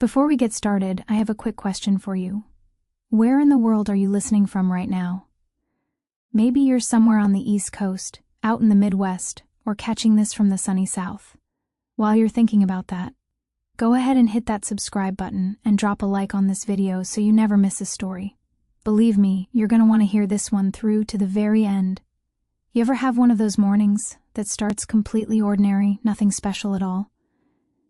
Before we get started, I have a quick question for you. Where in the world are you listening from right now? Maybe you're somewhere on the East Coast, out in the Midwest, or catching this from the sunny South. While you're thinking about that, go ahead and hit that subscribe button and drop a like on this video so you never miss a story. Believe me, you're going to want to hear this one through to the very end. You ever have one of those mornings that starts completely ordinary, nothing special at all?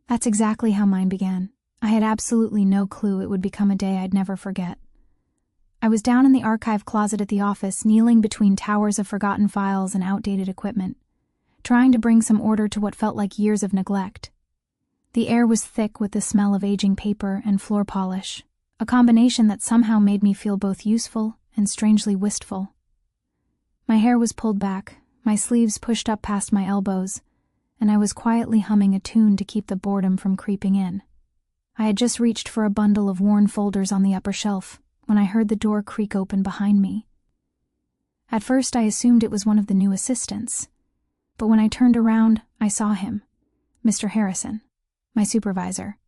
That's exactly how mine began. I had absolutely no clue it would become a day I'd never forget. I was down in the archive closet at the office, kneeling between towers of forgotten files and outdated equipment, trying to bring some order to what felt like years of neglect. The air was thick with the smell of aging paper and floor polish, a combination that somehow made me feel both useful and strangely wistful. My hair was pulled back, my sleeves pushed up past my elbows, and I was quietly humming a tune to keep the boredom from creeping in. I had just reached for a bundle of worn folders on the upper shelf when I heard the door creak open behind me. At first I assumed it was one of the new assistants, but when I turned around, I saw him, Mr. Harrison, my supervisor.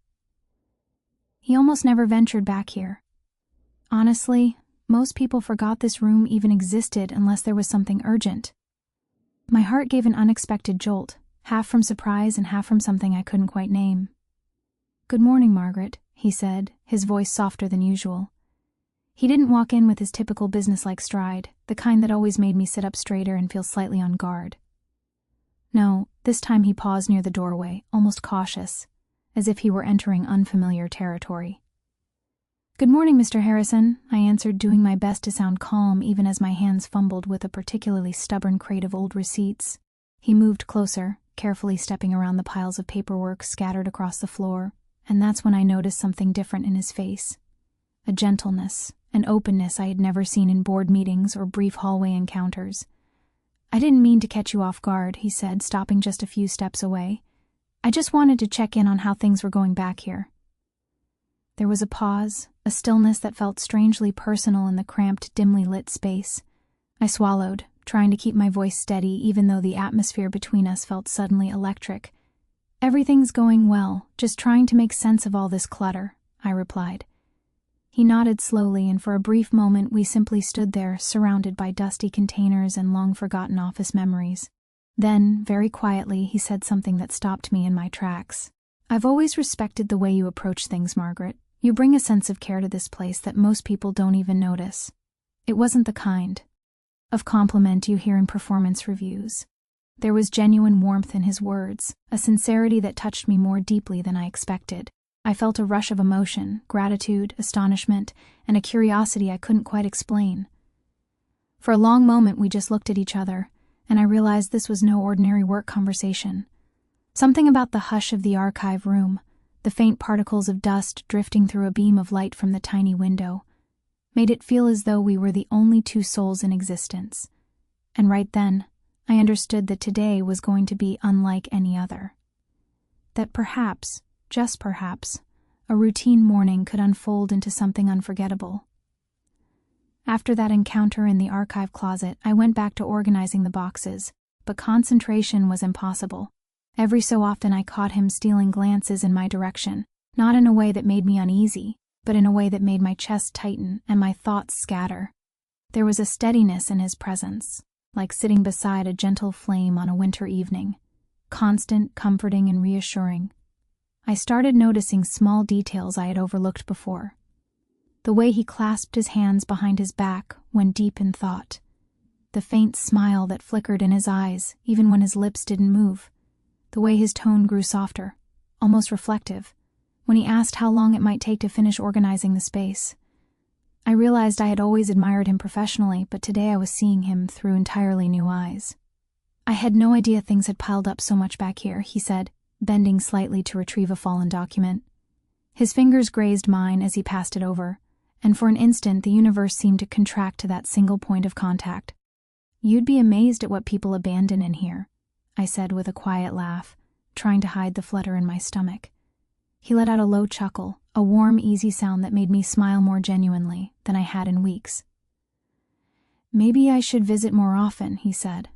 He almost never ventured back here. Honestly, most people forgot this room even existed unless there was something urgent. My heart gave an unexpected jolt, half from surprise and half from something I couldn't quite name. "Good morning, Margaret," he said, his voice softer than usual. He didn't walk in with his typical businesslike stride, the kind that always made me sit up straighter and feel slightly on guard. No, this time he paused near the doorway, almost cautious, as if he were entering unfamiliar territory. "Good morning, Mr. Harrison," I answered, doing my best to sound calm even as my hands fumbled with a particularly stubborn crate of old receipts. He moved closer, carefully stepping around the piles of paperwork scattered across the floor, and that's when I noticed something different in his face. A gentleness, an openness I had never seen in board meetings or brief hallway encounters. "I didn't mean to catch you off guard," he said, stopping just a few steps away. "I just wanted to check in on how things were going back here." There was a pause, a stillness that felt strangely personal in the cramped, dimly lit space. I swallowed, trying to keep my voice steady even though the atmosphere between us felt suddenly electric. "Everything's going well, just trying to make sense of all this clutter," I replied. He nodded slowly, and for a brief moment we simply stood there, surrounded by dusty containers and long-forgotten office memories. Then, very quietly, he said something that stopped me in my tracks. "I've always respected the way you approach things, Margaret. You bring a sense of care to this place that most people don't even notice. It wasn't the kind of compliment you hear in performance reviews." There was genuine warmth in his words, a sincerity that touched me more deeply than I expected. I felt a rush of emotion, gratitude, astonishment, and a curiosity I couldn't quite explain. For a long moment we just looked at each other, and I realized this was no ordinary work conversation. Something about the hush of the archive room, the faint particles of dust drifting through a beam of light from the tiny window, made it feel as though we were the only two souls in existence. And right then, I understood that today was going to be unlike any other. That perhaps, just perhaps, a routine morning could unfold into something unforgettable. After that encounter in the archive closet, I went back to organizing the boxes, but concentration was impossible. Every so often I caught him stealing glances in my direction, not in a way that made me uneasy, but in a way that made my chest tighten and my thoughts scatter. There was a steadiness in his presence, like sitting beside a gentle flame on a winter evening, constant, comforting, and reassuring. I started noticing small details I had overlooked before. The way he clasped his hands behind his back when deep in thought. The faint smile that flickered in his eyes even when his lips didn't move. The way his tone grew softer, almost reflective, when he asked how long it might take to finish organizing the space. I realized I had always admired him professionally, but today I was seeing him through entirely new eyes. "I had no idea things had piled up so much back here," he said, bending slightly to retrieve a fallen document. His fingers grazed mine as he passed it over, and for an instant the universe seemed to contract to that single point of contact. "You'd be amazed at what people abandon in here," I said with a quiet laugh, trying to hide the flutter in my stomach. He let out a low chuckle, a warm, easy sound that made me smile more genuinely than I had in weeks. "Maybe I should visit more often," he said.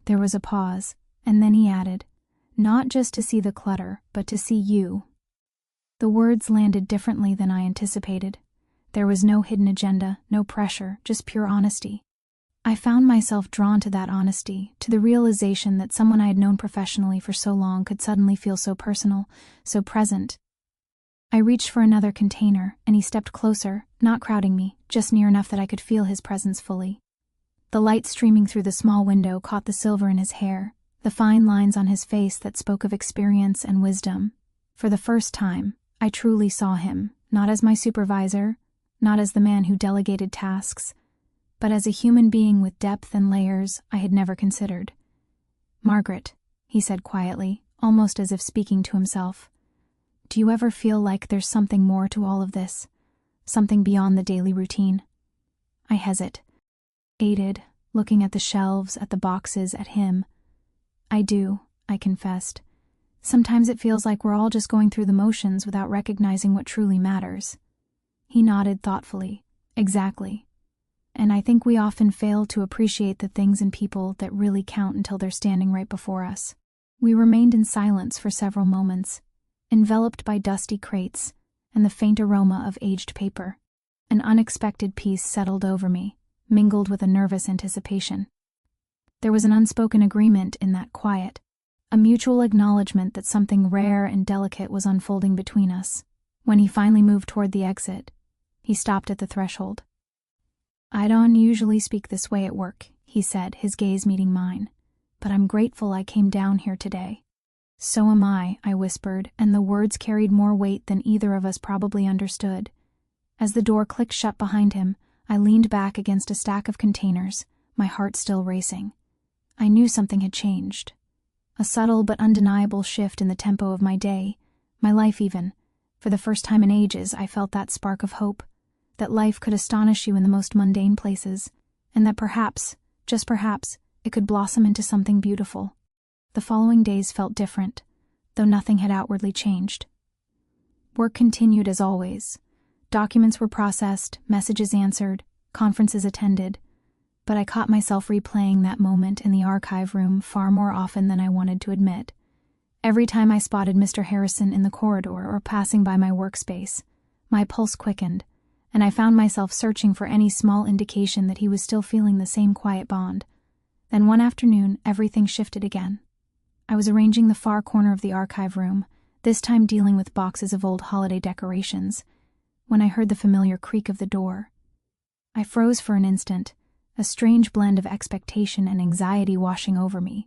There was a pause, and then he added, "Not just to see the clutter, but to see you." The words landed differently than I anticipated. There was no hidden agenda, no pressure, just pure honesty. I found myself drawn to that honesty, to the realization that someone I had known professionally for so long could suddenly feel so personal, so present. I reached for another container, and he stepped closer, not crowding me, just near enough that I could feel his presence fully. The light streaming through the small window caught the silver in his hair, the fine lines on his face that spoke of experience and wisdom. For the first time, I truly saw him, not as my supervisor, not as the man who delegated tasks, but as a human being with depth and layers I had never considered. "Margaret," he said quietly, almost as if speaking to himself, "do you ever feel like there's something more to all of this? Something beyond the daily routine?" I hesitated, looking at the shelves, at the boxes, at him. "I do," I confessed. "Sometimes it feels like we're all just going through the motions without recognizing what truly matters." He nodded thoughtfully. "Exactly. And I think we often fail to appreciate the things and people that really count until they're standing right before us." We remained in silence for several moments, enveloped by dusty crates and the faint aroma of aged paper. An unexpected peace settled over me, mingled with a nervous anticipation. There was an unspoken agreement in that quiet, a mutual acknowledgement that something rare and delicate was unfolding between us. When he finally moved toward the exit, he stopped at the threshold. "I don't usually speak this way at work," he said, his gaze meeting mine, "but I'm grateful I came down here today." "So am I," I whispered, and the words carried more weight than either of us probably understood. As the door clicked shut behind him, I leaned back against a stack of containers, my heart still racing. I knew something had changed. A subtle but undeniable shift in the tempo of my day, my life even. For the first time in ages, I felt that spark of hope, that life could astonish you in the most mundane places, and that perhaps, just perhaps, it could blossom into something beautiful. The following days felt different, though nothing had outwardly changed. Work continued as always. Documents were processed, messages answered, conferences attended, but I caught myself replaying that moment in the archive room far more often than I wanted to admit. Every time I spotted Mr. Harrison in the corridor or passing by my workspace, my pulse quickened, and I found myself searching for any small indication that he was still feeling the same quiet bond. Then one afternoon, everything shifted again. I was arranging the far corner of the archive room, this time dealing with boxes of old holiday decorations, when I heard the familiar creak of the door. I froze for an instant, a strange blend of expectation and anxiety washing over me.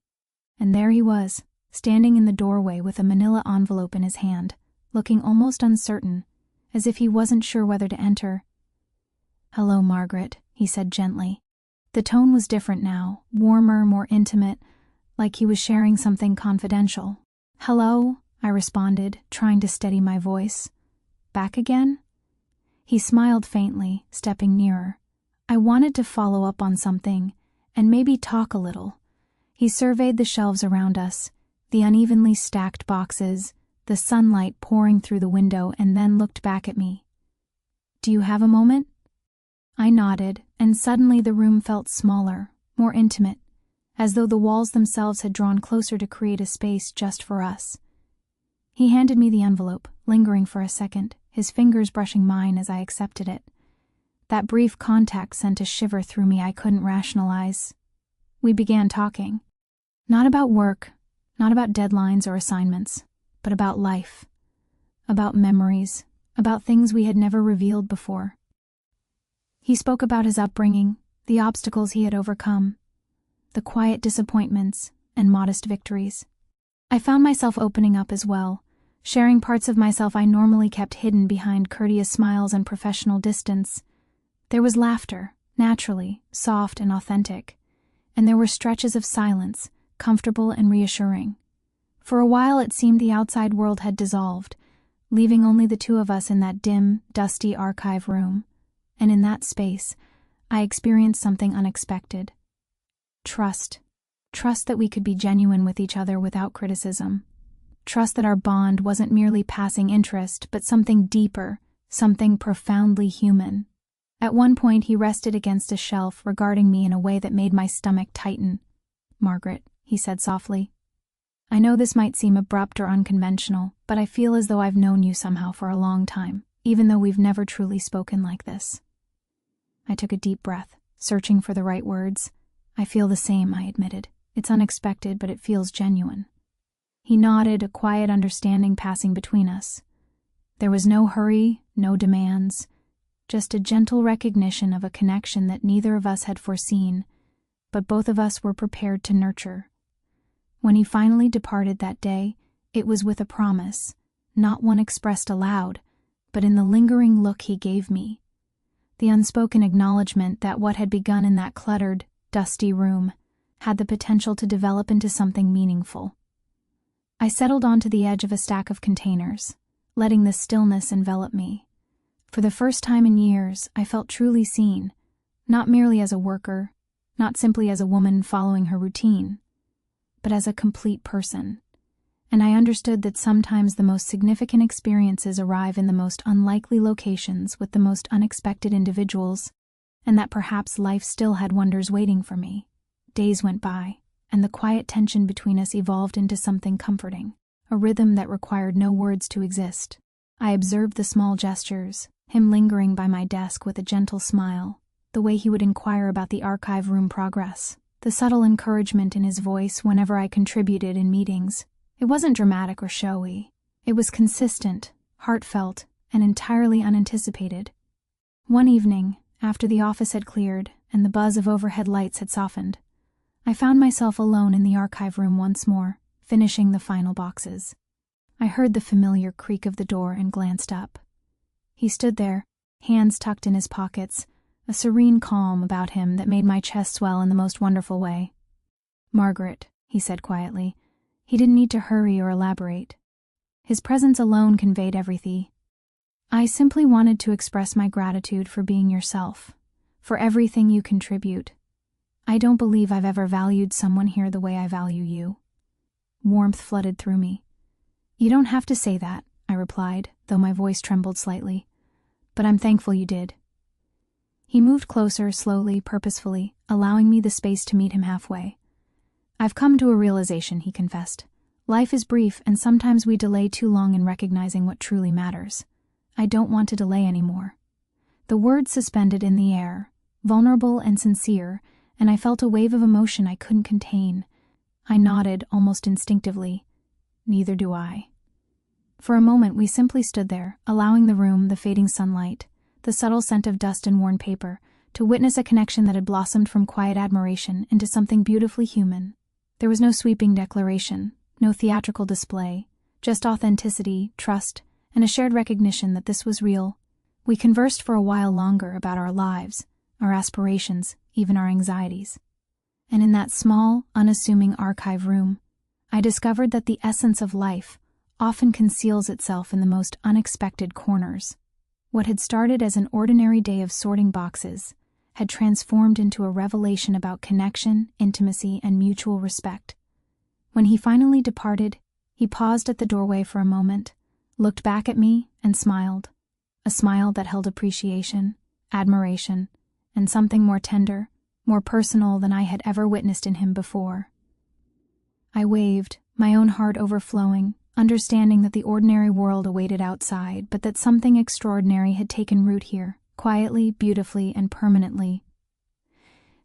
And there he was, standing in the doorway with a manila envelope in his hand, looking almost uncertain, as if he wasn't sure whether to enter. "Hello, Margaret," he said gently. The tone was different now, warmer, more intimate, like he was sharing something confidential. "Hello," I responded, trying to steady my voice. "Back again?" He smiled faintly, stepping nearer. I wanted to follow up on something, and maybe talk a little. He surveyed the shelves around us, the unevenly stacked boxes, the sunlight pouring through the window, and then looked back at me. "Do you have a moment?" I nodded, and suddenly the room felt smaller, more intimate, as though the walls themselves had drawn closer to create a space just for us. He handed me the envelope, lingering for a second, his fingers brushing mine as I accepted it. That brief contact sent a shiver through me I couldn't rationalize. We began talking. Not about work, not about deadlines or assignments, but about life, about memories, about things we had never revealed before. He spoke about his upbringing, the obstacles he had overcome, the quiet disappointments and modest victories. I found myself opening up as well, sharing parts of myself I normally kept hidden behind courteous smiles and professional distance. There was laughter, naturally, soft and authentic, and there were stretches of silence, comfortable and reassuring. For a while it seemed the outside world had dissolved, leaving only the two of us in that dim, dusty archive room, and in that space, I experienced something unexpected. Trust. Trust that we could be genuine with each other without criticism. Trust that our bond wasn't merely passing interest, but something deeper, something profoundly human. At one point he rested against a shelf, regarding me in a way that made my stomach tighten. "Margaret," he said softly, I know this might seem abrupt or unconventional, but I feel as though I've known you somehow for a long time, even though we've never truly spoken like this." I took a deep breath, searching for the right words. "I feel the same," I admitted. "It's unexpected, but it feels genuine." He nodded, a quiet understanding passing between us. There was no hurry, no demands, just a gentle recognition of a connection that neither of us had foreseen, but both of us were prepared to nurture. When he finally departed that day, it was with a promise, not one expressed aloud, but in the lingering look he gave me. The unspoken acknowledgement that what had begun in that cluttered, dusty room had the potential to develop into something meaningful. I settled onto the edge of a stack of containers, letting the stillness envelop me. For the first time in years, I felt truly seen, not merely as a worker, not simply as a woman following her routine, but as a complete person. And I understood that sometimes the most significant experiences arrive in the most unlikely locations with the most unexpected individuals, and that perhaps life still had wonders waiting for me. Days went by, and the quiet tension between us evolved into something comforting, a rhythm that required no words to exist. I observed the small gestures, him lingering by my desk with a gentle smile, the way he would inquire about the archive room progress, the subtle encouragement in his voice whenever I contributed in meetings. It wasn't dramatic or showy. It was consistent, heartfelt, and entirely unanticipated. One evening, after the office had cleared and the buzz of overhead lights had softened, I found myself alone in the archive room once more, finishing the final boxes. I heard the familiar creak of the door and glanced up. He stood there, hands tucked in his pockets, a serene calm about him that made my chest swell in the most wonderful way. "Margaret," he said quietly. He didn't need to hurry or elaborate. His presence alone conveyed everything. "I simply wanted to express my gratitude for being yourself, for everything you contribute. I don't believe I've ever valued someone here the way I value you." Warmth flooded through me. "You don't have to say that," I replied, though my voice trembled slightly. "But I'm thankful you did." He moved closer, slowly, purposefully, allowing me the space to meet him halfway. "I've come to a realization," he confessed. "Life is brief, and sometimes we delay too long in recognizing what truly matters. I don't want to delay anymore." The words suspended in the air, vulnerable and sincere, and I felt a wave of emotion I couldn't contain. I nodded almost instinctively. "Neither do I." For a moment we simply stood there, allowing the room, the fading sunlight, the subtle scent of dust and worn paper, to witness a connection that had blossomed from quiet admiration into something beautifully human. There was no sweeping declaration, no theatrical display, just authenticity, trust, and a shared recognition that this was real. We conversed for a while longer about our lives, our aspirations, even our anxieties. And in that small, unassuming archive room, I discovered that the essence of life often conceals itself in the most unexpected corners. What had started as an ordinary day of sorting boxes had transformed into a revelation about connection, intimacy, and mutual respect. When he finally departed, he paused at the doorway for a moment, looked back at me, and smiled. A smile that held appreciation, admiration, and something more tender, more personal than I had ever witnessed in him before. I waved, my own heart overflowing, understanding that the ordinary world awaited outside, but that something extraordinary had taken root here, quietly, beautifully, and permanently.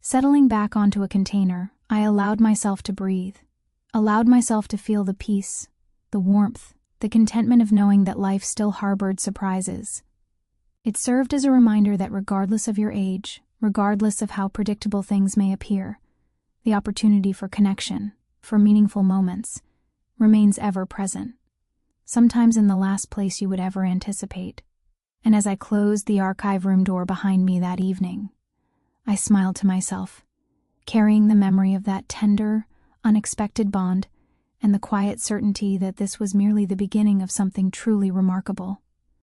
Settling back onto a container, I allowed myself to breathe, allowed myself to feel the peace, the warmth, the contentment of knowing that life still harbored surprises. It served as a reminder that regardless of your age, regardless of how predictable things may appear, the opportunity for connection, for meaningful moments, remains ever present, sometimes in the last place you would ever anticipate. And as I closed the archive room door behind me that evening, I smiled to myself, carrying the memory of that tender, unexpected bond and the quiet certainty that this was merely the beginning of something truly remarkable.